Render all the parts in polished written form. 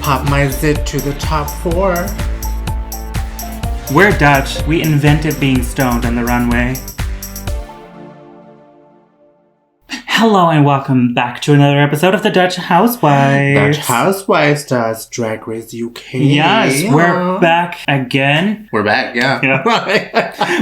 Pop my zit to the top 4. We're Dutch. We invented being stoned on the runway. Hello and welcome back to another episode of the Dutch Housewives. Dutch Housewives does Drag Race UK. Yes, we're back again. We're back, yeah.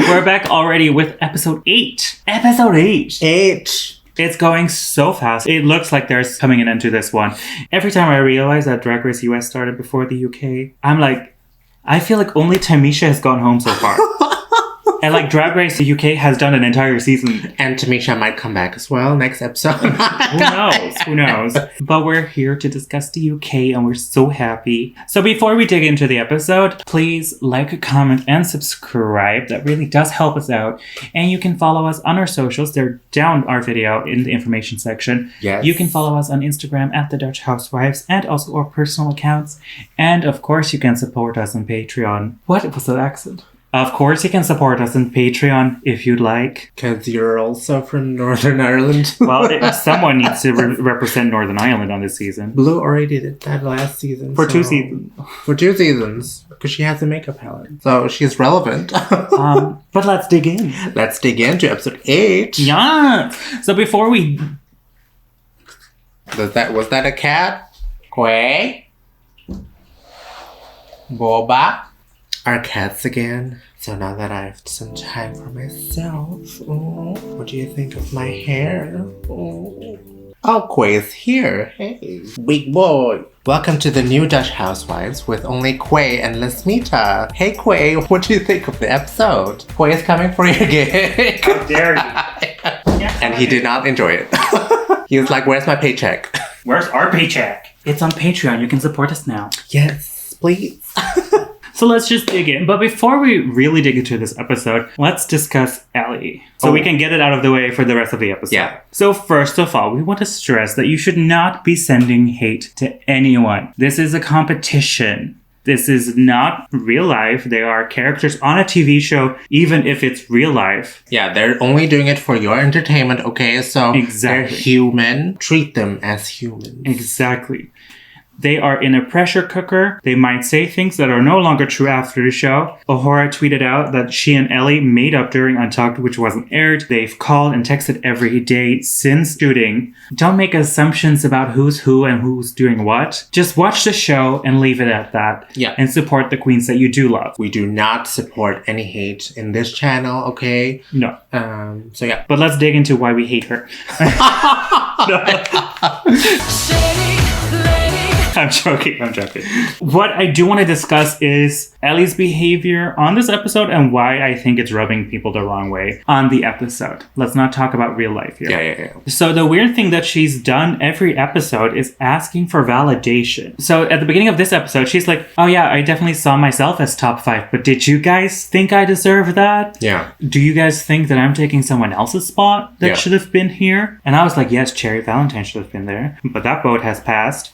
We're back already with episode 8. Episode 8. 8. It's going so fast. It looks like there's coming an end to this one. Every time I realize that Drag Race US started before the UK, I'm like, I feel like only Tamisha has gone home so far. And like Drag Race UK has done an entire season. And Tamisha might come back as well next episode. Who knows? But we're here to discuss the UK and we're so happy. So before we dig into the episode, please like, comment, and subscribe. That really does help us out. And you can follow us on our socials. They're down our video in the information section. Yes. You can follow us on Instagram at The Dutch Housewives and also our personal accounts. And of course, you can support us on Patreon. What was that accent? Of course, you can support us on Patreon if you'd like. Because you're also from Northern Ireland. Well, someone needs to represent Northern Ireland on this season. Blue already did that last season. For 2 seasons. For 2 seasons. Because she has a makeup palette. So she's relevant. But let's dig in. Let's dig into episode 8. Yeah. So before we... Was that a cat? Quay? Boba? Our cats again. So now that I have some time for myself, what do you think of my hair? Oh, Quay is here. Hey, big boy. Welcome to the new Dutch Housewives with only Quay and Lesmita. Hey, Quay, what do you think of the episode? Quay is coming for your gig. How dare you? And he did not enjoy it. He was like, where's my paycheck? Where's our paycheck? It's on Patreon. You can support us now. Yes, please. So let's just dig in. But before we really dig into this episode, let's discuss Ellie. So we can get it out of the way for the rest of the episode. Yeah. So first of all, we want to stress that you should not be sending hate to anyone. This is a competition. This is not real life. They are characters on a TV show, even if it's real life. Yeah, they're only doing it for your entertainment, okay? So Exactly. They're human. Treat them as humans. Exactly. They are in a pressure cooker. They might say things that are no longer true after the show. Ahora tweeted out that she and Ellie made up during Untucked, which wasn't aired. They've called and texted every day since shooting. Don't make assumptions about who's who and who's doing what. Just watch the show and leave it at that. Yeah. And support the queens that you do love. We do not support any hate in this channel, okay? No. So yeah. But let's dig into why we hate her. I'm joking. What I do want to discuss is Ellie's behavior on this episode and why I think it's rubbing people the wrong way on the episode. Let's not talk about real life here. Yeah. So the weird thing that she's done every episode is asking for validation. So at the beginning of this episode, she's like, oh yeah, I definitely saw myself as top 5, but did you guys think I deserve that? Yeah. Do you guys think that I'm taking someone else's spot that should have been here? And I was like, yes, Cherry Valentine should have been there, but that boat has passed.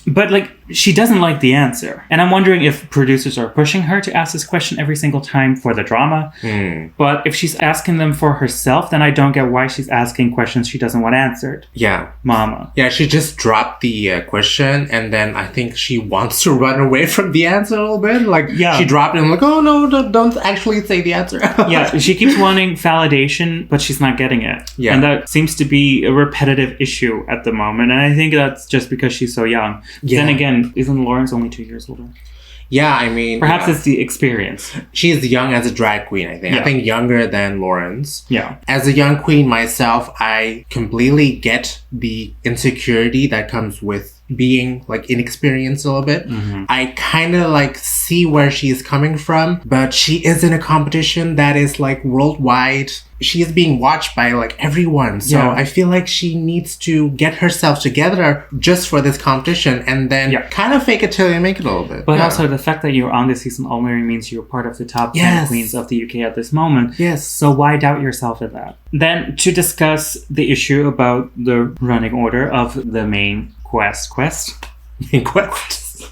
But, like, she doesn't like the answer. And I'm wondering if producers are pushing her to ask this question every single time for the drama. But if she's asking them for herself, then I don't get why she's asking questions she doesn't want answered. Yeah. Mama. Yeah, she just dropped the question, and then I think she wants to run away from the answer a little bit. Like, she dropped it and like, oh, no, don't actually say the answer. Yeah, she keeps wanting validation, but she's not getting it. Yeah. And that seems to be a repetitive issue at the moment. And I think that's just because she's so young. Yeah. Then again, isn't Lawrence only 2 years older? Yeah, I mean... Perhaps it's the experience. She's young as a drag queen, I think. Yeah. I think younger than Lawrence. Yeah. As a young queen myself, I completely get the insecurity that comes with being like inexperienced a little bit. I kind of like see where she's coming from, but she is in a competition that is like worldwide. She is being watched by like everyone. So I feel like she needs to get herself together just for this competition and then kind of fake it till you make it a little bit. But also the fact that you're on this season only means you're part of the top 10 queens of the UK at this moment. Yes. So why doubt yourself in that? Then to discuss the issue about the running order of the main quest. Main quest.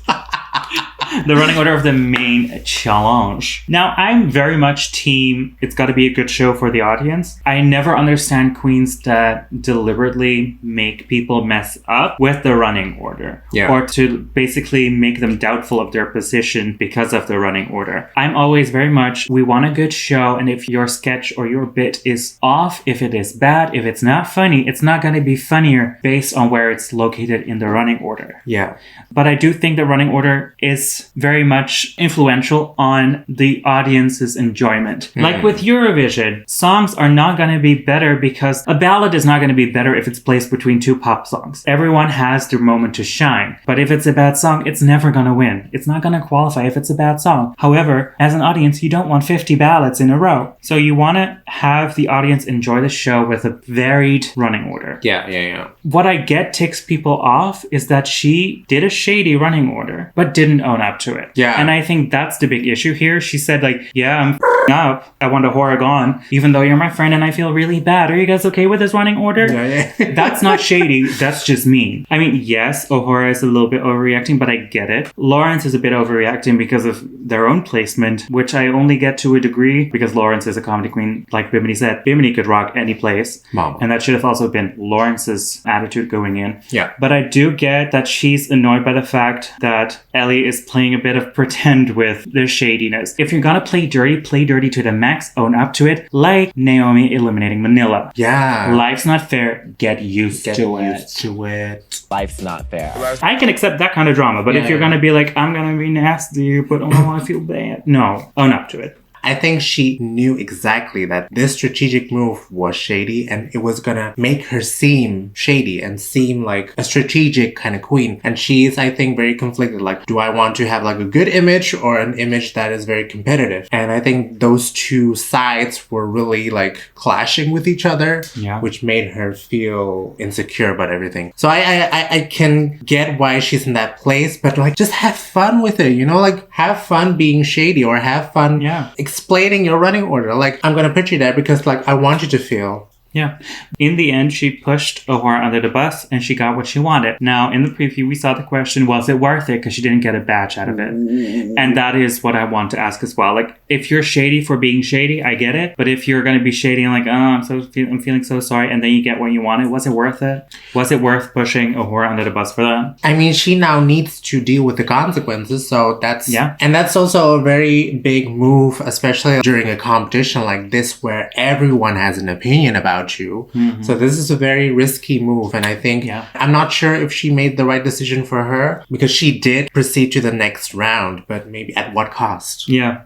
The running order of the main challenge. Now, I'm very much team, it's got to be a good show for the audience. I never understand queens that deliberately make people mess up with the running order. Yeah. Or to basically make them doubtful of their position because of the running order. I'm always very much, we want a good show, and if your sketch or your bit is off, if it is bad, if it's not funny, it's not going to be funnier based on where it's located in the running order. Yeah. But I do think the running order is very much influential on the audience's enjoyment. Like with Eurovision, songs are not going to be better because a ballad is not going to be better if it's placed between two pop songs. Everyone has their moment to shine. But if it's a bad song, it's never going to win. It's not going to qualify if it's a bad song. However, as an audience, you don't want 50 ballads in a row. So you want to have the audience enjoy the show with a varied running order. Yeah. What I get ticks people off is that she did a shady running order, but didn't own up to it. Yeah. And I think that's the big issue here. She said like, yeah, I'm up. I want Ahora gone, even though you're my friend and I feel really bad. Are you guys okay with this running order? Yeah. That's not shady. That's just mean. I mean, yes, Ahora is a little bit overreacting, but I get it. Lawrence is a bit overreacting because of their own placement, which I only get to a degree because Lawrence is a comedy queen. Like Bimini said, Bimini could rock any place. Mama. And that should have also been Lawrence's attitude going in. Yeah. But I do get that she's annoyed by the fact that Ellie is playing a bit of pretend with their shadiness. If you're gonna play dirty to the max, own up to it, like Naomi eliminating Manila. Yeah. Life's not fair. Get used to it. Life's not fair. I can accept that kind of drama, but if you're gonna be like, I'm gonna be nasty, but oh, I feel bad. No, own up to it. I think she knew exactly that this strategic move was shady and it was gonna make her seem shady and seem like a strategic kind of queen. And she's, I think, very conflicted. Like, do I want to have like a good image or an image that is very competitive? And I think those two sides were really like clashing with each other, which made her feel insecure about everything. So I can get why she's in that place, but like just have fun with it, you know, like have fun being shady or have fun explaining your running order. Like, I'm gonna put you there because like I want you to feel. Yeah. In the end, she pushed Ahora under the bus and she got what she wanted. Now, in the preview, we saw the question, was it worth it? Because she didn't get a badge out of it. And that is what I want to ask as well. Like, if you're shady for being shady, I get it. But if you're going to be shady and like, oh, I'm feeling so sorry, and then you get what you wanted, was it worth it? Was it worth pushing Ahora under the bus for that? I mean, she now needs to deal with the consequences. So that's... Yeah. And that's also a very big move, especially during a competition like this where everyone has an opinion about you. So this is a very risky move, and I think I'm not sure if she made the right decision for her because she did proceed to the next round, but maybe at what cost? Yeah.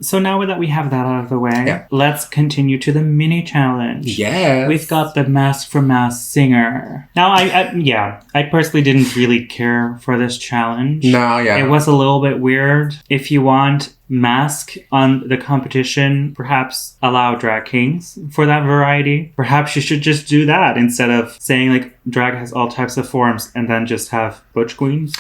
So now that we have that out of the way, let's continue to the mini challenge. Yes. We've got the Mask for Mask singer. Now, I personally didn't really care for this challenge. No, It was a little bit weird. If you want mask on the competition, perhaps allow drag kings for that variety. Perhaps you should just do that instead of saying like drag has all types of forms and then just have butch queens.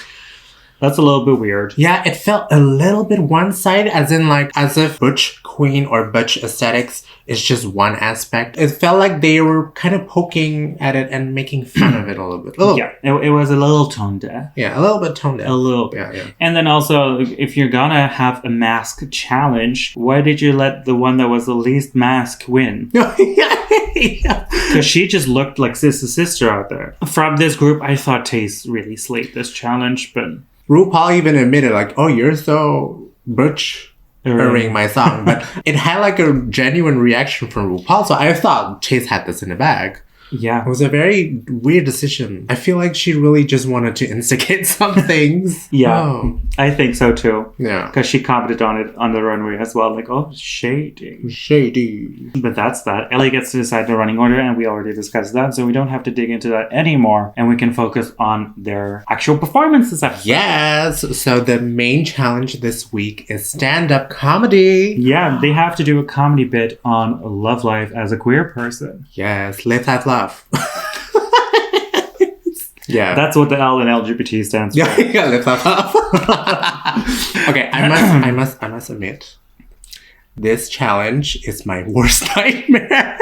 That's a little bit weird. Yeah, it felt a little bit one-sided, as if butch queen or butch aesthetics is just one aspect. It felt like they were kind of poking at it and making fun of it a little bit. Yeah, it was a little tone deaf. Yeah, a little bit tone deaf. A little bit. Yeah. And then also, if you're gonna have a mask challenge, why did you let the one that was the least mask win? Because she just looked like sister out there. From this group, I thought Tayce really slayed this challenge, but... RuPaul even admitted, like, oh, you're so butch-ering my song. But it had, like, a genuine reaction from RuPaul. So I thought Tayce had this in the bag. Yeah. It was a very weird decision. I feel like she really just wanted to instigate some things. I think so too. Yeah. Because she commented on it on the runway as well. Like, oh, shady. Shady. But that's that. Ellie gets to decide the running order, and we already discussed that. So we don't have to dig into that anymore. And we can focus on their actual performances. Yes. So the main challenge this week is stand-up comedy. Yeah. They have to do a comedy bit on love life as a queer person. Yes. Live that love. Yeah, that's what the L in LGBT stands for. Yeah, live that love. Okay, I must admit, this challenge is my worst nightmare.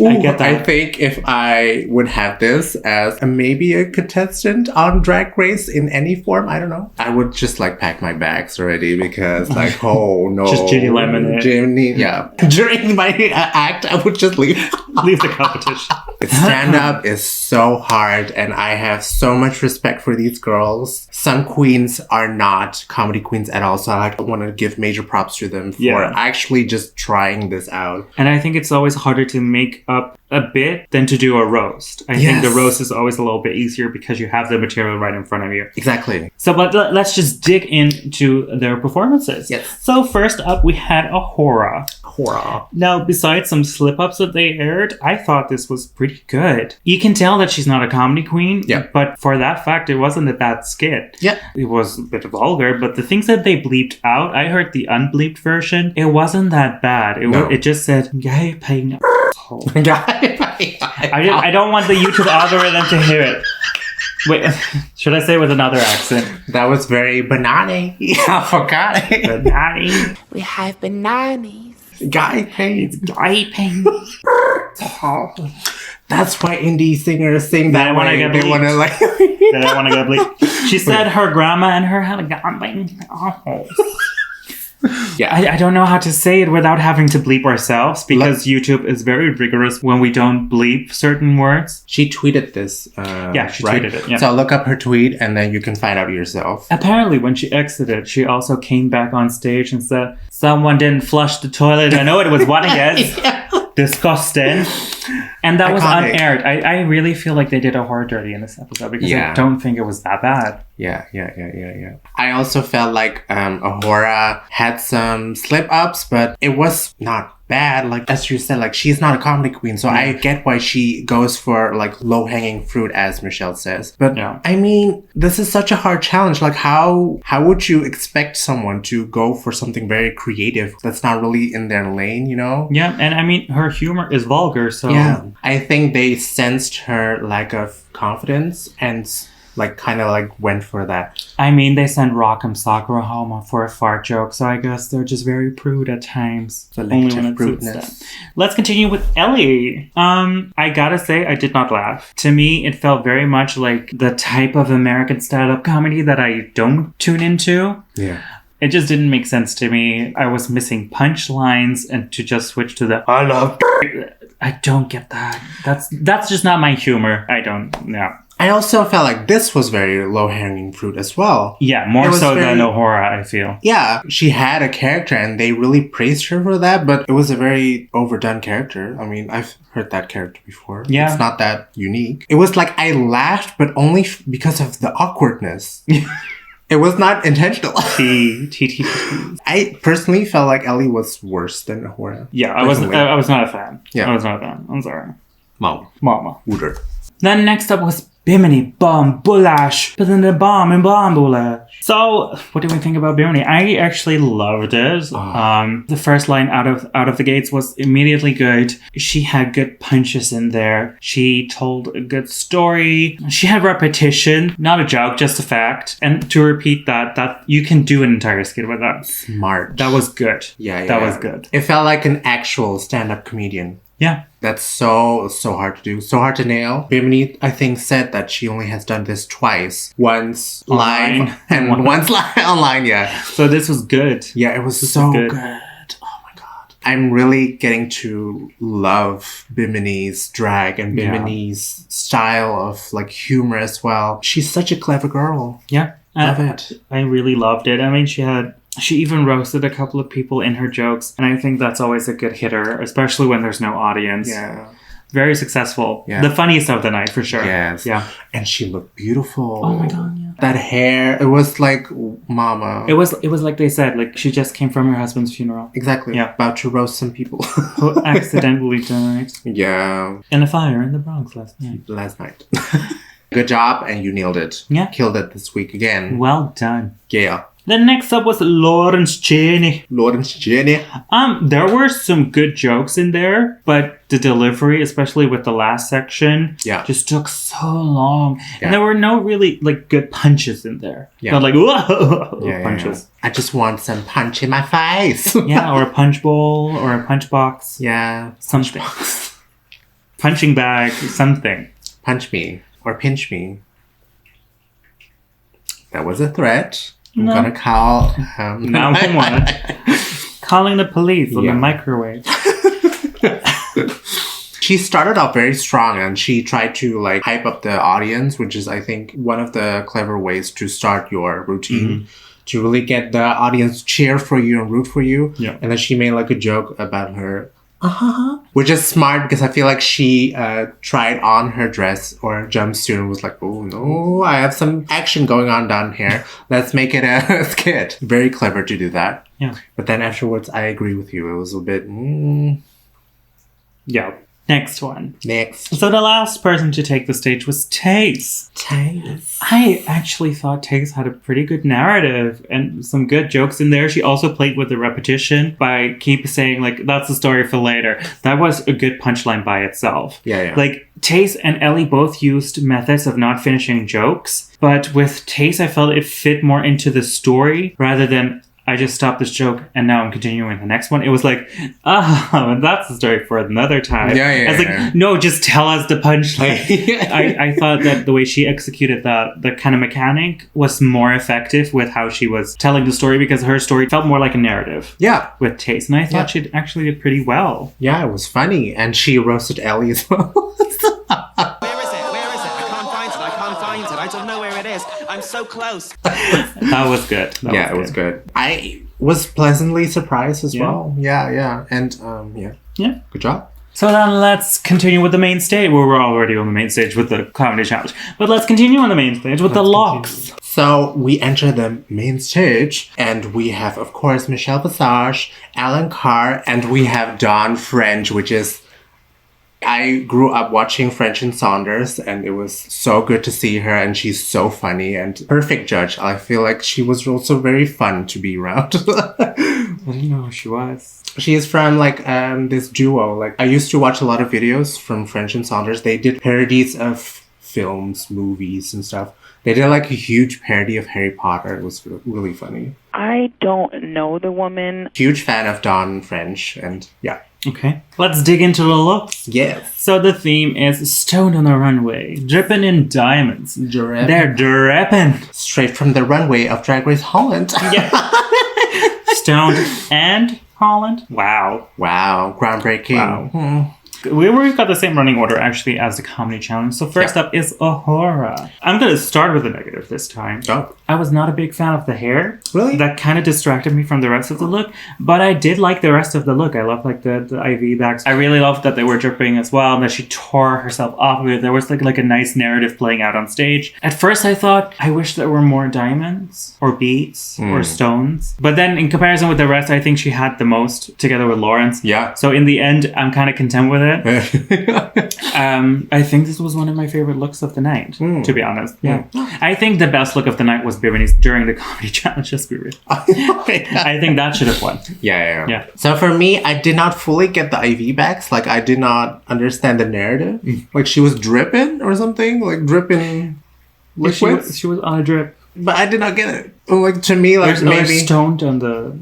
I get that. I think if I would have this as maybe a contestant on Drag Race in any form, I don't know, I would just like pack my bags already because like, oh no. Just Ginny Lemon. Yeah. During my act, I would just leave. Leave the competition. Stand-up is so hard and I have so much respect for these girls. Some queens are not comedy queens at all, so I want to give major props to them for actually just trying this out. And I think it's always harder to make up a bit than to do a roast. I think the roast is always a little bit easier because you have the material right in front of you. Exactly. So, but let's just dig into their performances. Yes. So first up, we had Ahora. Ahora. Now, besides some slip-ups that they aired, I thought this was pretty good. You can tell that she's not a comedy queen, but for that fact, it wasn't a bad skit. Yeah. It was a bit vulgar, but the things that they bleeped out, I heard the unbleeped version, it wasn't that bad. It just said, "Yay, paying." I don't want the YouTube algorithm to hear it. Wait, should I say it with another accent? That was very banana. I forgot it. Banana. We have bananas. Guy pains. Guy pains. That's why indie singers sing that way. They want to like. They don't want to get bleeped. She said her grandma and her had a gambling. Yeah, I don't know how to say it without having to bleep ourselves because YouTube is very rigorous when we don't bleep certain words. She tweeted this. She tweeted it. Yeah. So look up her tweet and then you can find out yourself. Apparently, when she exited, she also came back on stage and said, "Someone didn't flush the toilet. I know it was one again." Disgusting. And that was unaired. I really feel like they did a horror dirty in this episode because I don't think it was that bad. Yeah. I also felt like Ahora had some slip-ups, but it was not bad. Like, as you said, like, she's not a comedy queen, so I get why she goes for, like, low-hanging fruit, as Michelle says. But, I mean, this is such a hard challenge. Like, how would you expect someone to go for something very creative that's not really in their lane, you know? Yeah, and I mean, her humor is vulgar, so... Yeah, I think they sensed her lack of confidence and... like, kind of, like, went for that. I mean, they sent Rock'em Sakura home for a fart joke, so I guess they're just very prude at times. Only when it suits them. Let's continue with Ellie. I gotta say, I did not laugh. To me, it felt very much like the type of American stand-up comedy that I don't tune into. Yeah. It just didn't make sense to me. I was missing punchlines, and to just switch to the, I love I don't get that. That's just not my humor. I don't know. I also felt like this was very low-hanging fruit as well. Yeah, more so than Ahora, I feel. Yeah, she had a character and they really praised her for that, but it was a very overdone character. I mean, I've heard that character before. Yeah. It's not that unique. It was like I laughed, but only because of the awkwardness. It was not intentional. I personally felt like Ellie was worse than Ahora. Yeah, I was not a fan. Yeah. I was not a fan. I'm sorry. Mama. Wooder. Then next up was Bimini Bon-Boulash. Bimini Bon-Boulash. So, what do we think about Bimini? I actually loved it. The first line out of the gates was immediately good. She had good punches in there. She told a good story. She had repetition. Not a joke, just a fact. And to repeat that you can do an entire skit with that. Smart. That was good. Yeah. That was good. It felt like an actual stand-up comedian. Yeah. That's so hard to do. So hard to nail. Bimini, I think, said that she only has done this twice. Once live and once online, yeah. So this was good. Yeah, it was so good. Oh my god. I'm really getting to love Bimini's drag and Bimini's style of like humor as well. She's such a clever girl. Yeah. Love it. I really loved it. I mean, she even roasted a couple of people in her jokes, and I think that's always a good hitter, especially when there's no audience. Yeah. Very successful. Yeah. The funniest of the night, for sure. Yes. Yeah. And she looked beautiful. Oh my god, yeah. That hair, it was like mama. It was like they said, like she just came from her husband's funeral. Exactly. Yeah. About to roast some people. Who accidentally died. Yeah. In a fire in the Bronx last night. Good job, and you nailed it. Yeah. Killed it this week again. Well done. Yeah. Then next up was Cheney. Cheney. There were some good jokes in there, but the delivery, especially with the last section, just took so long. Yeah. And there were no really like good punches in there. Yeah. Not like punches. I just want some punch in my face. Yeah, or a punch bowl or a punch box. Yeah. Something. punching bag, something. Punch me or pinch me. That was a threat. I'm gonna call... 911. Calling the police on the microwave. She started off very strong and she tried to like hype up the audience, which is I think one of the clever ways to start your routine to really get the audience to cheer for you and root for you. Yeah. And then she made like a joke about her, which is smart because I feel like she tried on her dress or jumpsuit and was like, oh no, I have some action going on down here. Let's make it a skit. Very clever to do that. Yeah. But then afterwards, I agree with you. It was a bit, Yeah. Next one. Next. So the last person to take the stage was Tayce. Tayce. I actually thought Tayce had a pretty good narrative and some good jokes in there. She also played with the repetition by keep saying, like, that's the story for later. That was a good punchline by itself. Yeah. Like, Tayce and Ellie both used methods of not finishing jokes. But with Tayce, I felt it fit more into the story rather than... I just stopped this joke and now I'm continuing the next one. It was like, and that's the story for another time. Yeah. I was like, no, just tell us the punchline. I thought that the way she executed the kind of mechanic was more effective with how she was telling the story because her story felt more like a narrative. Yeah. With Tayce. And I thought she actually did pretty well. Yeah, it was funny. And she roasted Ellie as well. Where is it? I can't find it. I don't know where it is. I'm so close. That was good. It was good. I was pleasantly surprised as well. Yeah. And, Yeah. Good job. So then let's continue with the main stage. Well, we're already on the main stage with the comedy challenge. But let's continue on the main stage with the locks. So we enter the main stage and we have, of course, Michelle Visage, Alan Carr, and we have Dawn French, which is... I grew up watching French and Saunders and it was so good to see her and she's so funny and perfect judge. I feel like she was also very fun to be around. I didn't know who she was. She is from like this duo. Like I used to watch a lot of videos from French and Saunders. They did parodies of films, movies and stuff. They did like a huge parody of Harry Potter. It was really funny. I don't know the woman. Huge fan of Dawn French and yeah. Okay, let's dig into the looks. Yes. So the theme is stoned on the runway, dripping in diamonds. They're dripping. Straight from the runway of Drag Race Holland. Yeah. Stoned and Holland. Wow. Groundbreaking. Wow. We've got the same running order, actually, as the comedy challenge. So first up is Ahora. I'm going to start with a negative this time. Oh. I was not a big fan of the hair. Really? That kind of distracted me from the rest of the look. But I did like the rest of the look. I love like the IV bags. I really loved that they were dripping as well, and that she tore herself off of it. There was like a nice narrative playing out on stage. At first, I thought, I wish there were more diamonds or beads or stones. But then in comparison with the rest, I think she had the most together with Lawrence. Yeah. So in the end, I'm kind of content with it. I think this was one of my favorite looks of the night, to be honest. Yeah. I think the best look of the night was Bimini's during the comedy challenge. Just be real. I think that should have won. Yeah. So for me, I did not fully get the IV bags. Like I did not understand the narrative. Like she was dripping or something. Like dripping liquid. She was on a drip. But I did not get it. Like to me, like maybe stoned on the...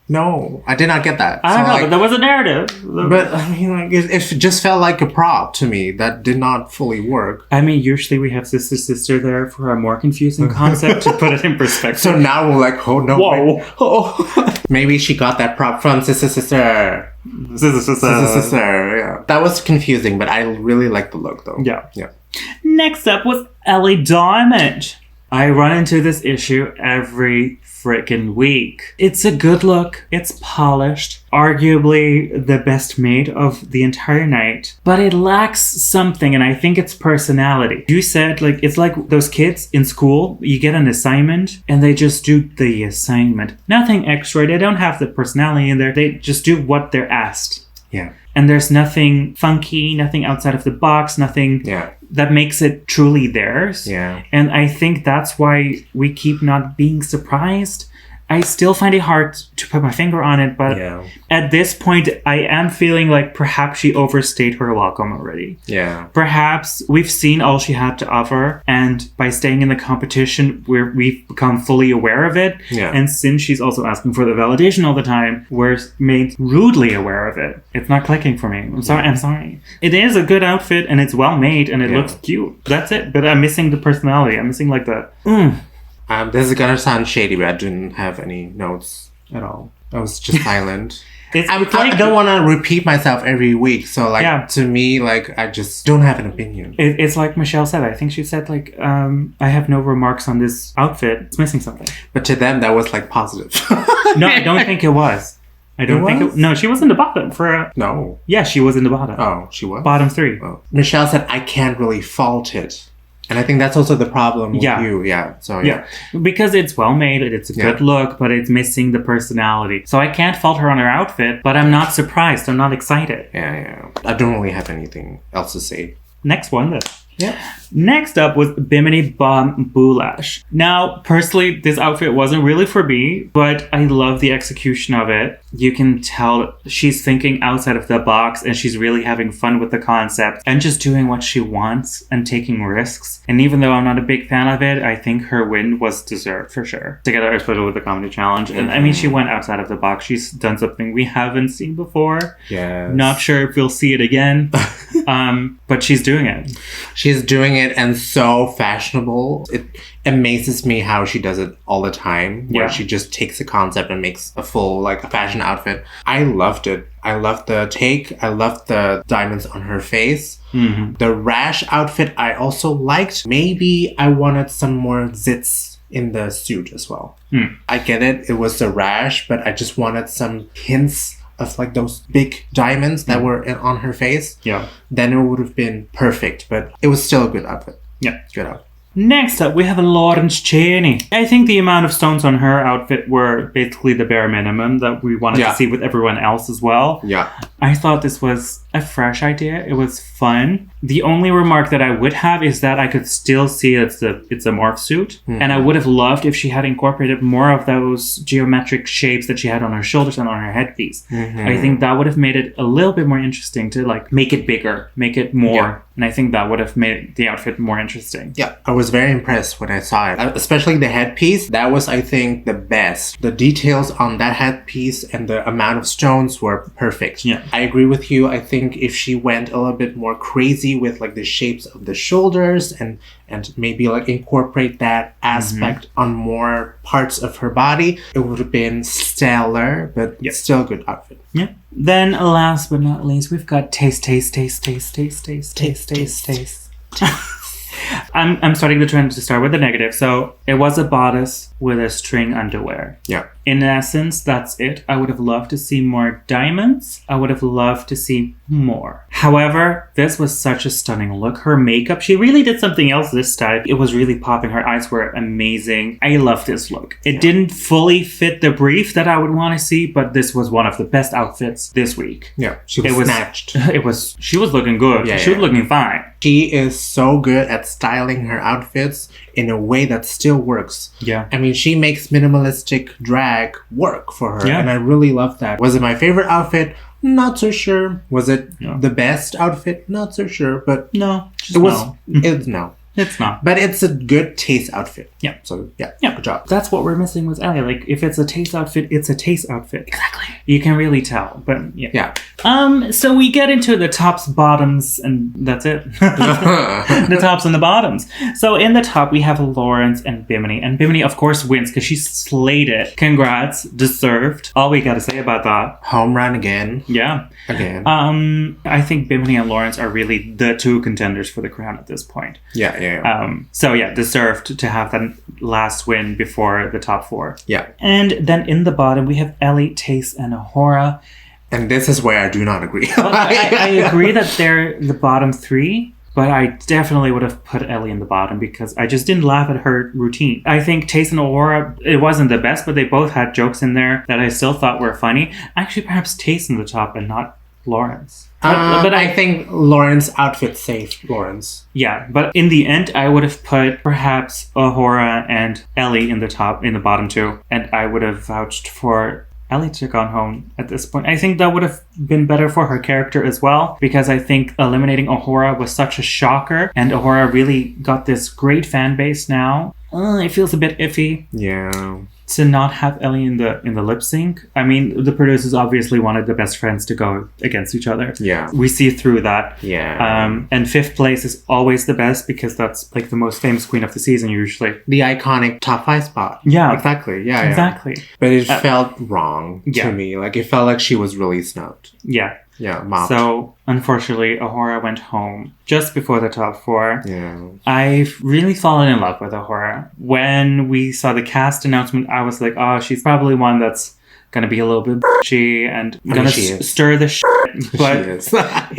No, I did not get that. I don't know, but there was a narrative. But I mean, like, it just felt like a prop to me that did not fully work. I mean, usually we have sister there for a more confusing concept to put it in perspective. So now we're like, oh no, whoa, oh. Maybe she got that prop from sister. Yeah, that was confusing, but I really liked the look though. Yeah. Next up was Ellie Diamond. I run into this issue every freaking week. It's a good look. It's polished. Arguably the best made of the entire night. But it lacks something, and I think it's personality. You said, like, it's like those kids in school. You get an assignment, and they just do the assignment. Nothing extra. They don't have the personality in there. They just do what they're asked. Yeah. And there's nothing funky, nothing outside of the box, nothing that makes it truly theirs. Yeah. And I think that's why we keep not being surprised I still find it hard to put my finger on it, but at this point, I am feeling like perhaps she overstayed her welcome already. Yeah. Perhaps we've seen all she had to offer, and by staying in the competition, we've become fully aware of it. Yeah. And since she's also asking for the validation all the time, we're made rudely aware of it. It's not clicking for me. I'm sorry. It is a good outfit, and it's well made, and it looks cute. That's it. But I'm missing the personality. I'm missing like the... This is gonna sound shady, but I didn't have any notes at all. I was just silent. I don't want to repeat myself every week. So, like, to me, like, I just don't have an opinion. It's like Michelle said. I think she said, like, I have no remarks on this outfit. It's missing something. But to them, that was, like, positive. No, I don't think it was. I don't think it... No, she was in the bottom for... No. Yeah, she was in the bottom. Oh, she was? Bottom 3. Oh. Michelle said, I can't really fault it. And I think that's also the problem with you. Yeah. So, yeah. Because it's well made, it's a good look, but it's missing the personality. So I can't fault her on her outfit, but I'm not surprised. I'm not excited. Yeah. I don't really have anything else to say. Next one, then. Yeah. Next up was Bimini Bon-Boulash. Now, personally, this outfit wasn't really for me, but I love the execution of it. You can tell she's thinking outside of the box, and she's really having fun with the concept and just doing what she wants and taking risks. And even though I'm not a big fan of it, I think her win was deserved for sure. Together, especially with the comedy challenge. And I mean, she went outside of the box. She's done something we haven't seen before. Yes. Not sure if we'll see it again. But she's doing it. She's doing it, and so fashionable. It amazes me how she does it all the time, where she just takes a concept and makes a full, like, a fashion outfit. I loved it. I loved the take. I loved the diamonds on her face. Mm-hmm. The rash outfit I also liked. Maybe I wanted some more zits in the suit as well. I get it. It was the rash, but I just wanted some hints of, like, those big diamonds that were on her face. Yeah. Then it would have been perfect, but it was still a good outfit. Yeah. Good outfit. Next up, we have Lawrence Cheney. I think the amount of stones on her outfit were basically the bare minimum that we wanted to see with everyone else as well. Yeah. I thought this was a fresh idea. It was fun. The only remark that I would have is that I could still see it's a morph suit. Mm-hmm. And I would have loved if she had incorporated more of those geometric shapes that she had on her shoulders and on her headpiece. Mm-hmm. I think that would have made it a little bit more interesting to, like, make it bigger, make it more. Yeah. And I think that would have made the outfit more interesting. Yeah, I was very impressed when I saw it. Especially the headpiece. That was, I think, the best. The details on that headpiece and the amount of stones were perfect. Yeah. I agree with you. I think if she went a little bit more crazy with, like, the shapes of the shoulders and maybe, like, incorporate that aspect on more parts of her body, it would have been stellar, but still a good outfit. Yeah. Then, last but not least, we've got Tayce. I'm starting the trend to start with the negative. So it was a bodice with a string underwear. Yeah. In essence, that's it. I would have loved to see more diamonds. I would have loved to see more. However, this was such a stunning look. Her makeup, she really did something else this time. It was really popping. Her eyes were amazing. I love this look. It didn't fully fit the brief that I would want to see, but this was one of the best outfits this week. Yeah, she was snatched. She was looking good. Yeah, she was looking fine. She is so good at styling her outfits in a way that still works. Yeah. I mean, she makes minimalistic drag work for her. Yeah. And I really love that. Was it my favorite outfit? Not so sure. Was it the best outfit? Not so sure. But no. It was. No. It's not. But it's a good Tayce outfit. Yeah. So, good job. That's what we're missing with Ellie. Like, if it's a Tayce outfit, it's a Tayce outfit. Exactly. You can really tell. But, yeah. So we get into the tops, bottoms, and that's it. The tops and the bottoms. So in the top, we have Lawrence and Bimini. And Bimini, of course, wins because she slayed it. Congrats. Deserved. All we got to say about that. Home run again. Yeah. Again. I think Bimini and Lawrence are really the two contenders for the crown at this point. Yeah. Deserved to have that last win before the top 4. Yeah. And then in the bottom, we have Ellie, Tayce, and Ahora. And this is where I do not agree. I agree that they're the bottom 3, but I definitely would have put Ellie in the bottom because I just didn't laugh at her routine. I think Tayce and Ahora, it wasn't the best, but they both had jokes in there that I still thought were funny. Actually, perhaps Tayce in the top and not Lawrence. But I think Lawrence outfit safe Lawrence. Yeah, but in the end, I would have put perhaps Ahora and Ellie in the bottom two, and I would have vouched for Ellie to gone home at this point. I think that would have been better for her character as well, because I think eliminating Ahora was such a shocker, and Ahora really got this great fan base now. It feels a bit iffy. Yeah. To not have Ellie in the lip sync. I mean, the producers obviously wanted the best friends to go against each other. Yeah. We see through that. Yeah. And 5th place is always the best because that's like the most famous queen of the season usually. The iconic top 5 spot. Yeah. Exactly. Yeah. Exactly. But it felt wrong yeah. to me. Like, it felt like she was really snubbed. Yeah. Yeah, mopped. So, unfortunately, Ahora went home just before the top 4. Yeah. I've really fallen in love with Ahora. When we saw the cast announcement, I was like, oh, she's probably one that's gonna be a little bit bitchy and gonna stir the shit. But she is.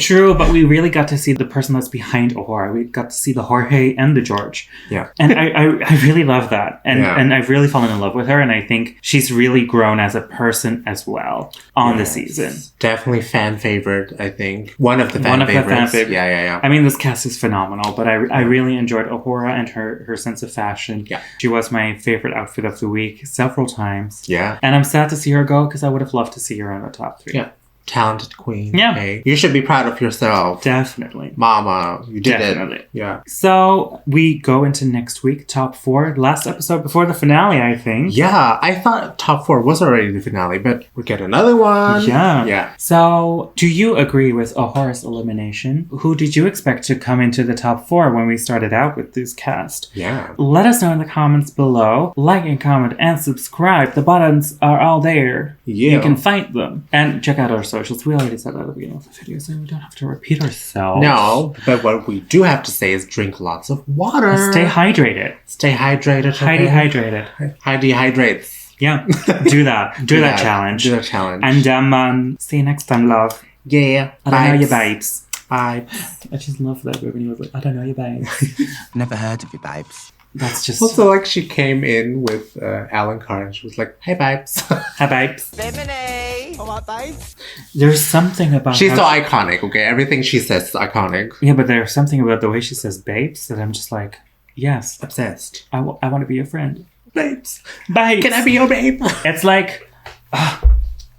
True, but we really got to see the person that's behind Ahora. We got to see the Jorge and the George. Yeah. And I really love that. And I've really fallen in love with her, and I think she's really grown as a person as well on the season. Definitely fan favorite, I think. One of the fan favorites. Yeah. I mean, this cast is phenomenal, but I really enjoyed Ahora and her sense of fashion. Yeah. She was my favorite outfit of the week several times. Yeah. And I'm sad to see her go because I would have loved to see her in the top 3. Yeah. Talented queen. Yeah. Okay? You should be proud of yourself. Definitely. Mama, you did Definitely. it. Yeah. So we go into next week, top 4. Last episode before the finale, I think. Yeah, I thought top 4 was already the finale, but we get another one. Yeah. Yeah. So, do you agree with Ahora's elimination? Who did you expect to come into the top 4 when we started out with this cast? Yeah. Let us know in the comments below. Like and comment and subscribe. The buttons are all there. Yeah. You can find them. And check out our socials. We already said that at the beginning of the video, so we don't have to repeat ourselves. No, but what we do have to say is drink lots of water. Stay hydrated. Stay hydrated. Heidi hydrated. Heidi hydrates. Yeah. Do that. Do that challenge. Do that challenge. And see you next time, love. Yeah. I don't know your babes. Vibes. I just love that when he was like, I don't know your babes. Never heard of you, babes. That's just... Also, like, she came in with Alan Carr and she was like, hey, babes. Hi, babes. Bimini! Alright, babes? There's something about She's so iconic, okay? Everything she says is iconic. Yeah, but there's something about the way she says babes that I'm just like, yes. Obsessed. I want to be your friend. Babes. Babes. Can I be your babe? It's like...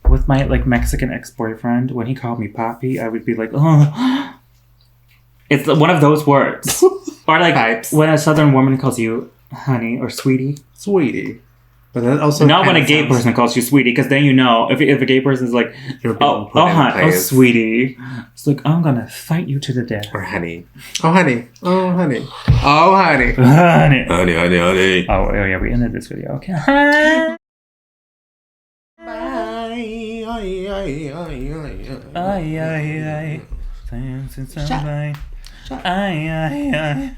with my like Mexican ex-boyfriend, when he called me papi, I would be like, oh. It's one of those words. Or like Pipes. when a southern woman calls you honey or sweetie. Sweetie. But that also Not when a gay person calls you sweetie, because then you know, if a gay person is like, oh, sweetie. It's like, I'm gonna fight you to the death. Or honey. Oh, honey. Oh, honey. Oh, honey. Honey. Honey, honey, honey. Oh, yeah, we ended this video. Okay. Ay, ay, ay. Ay, ay, ay.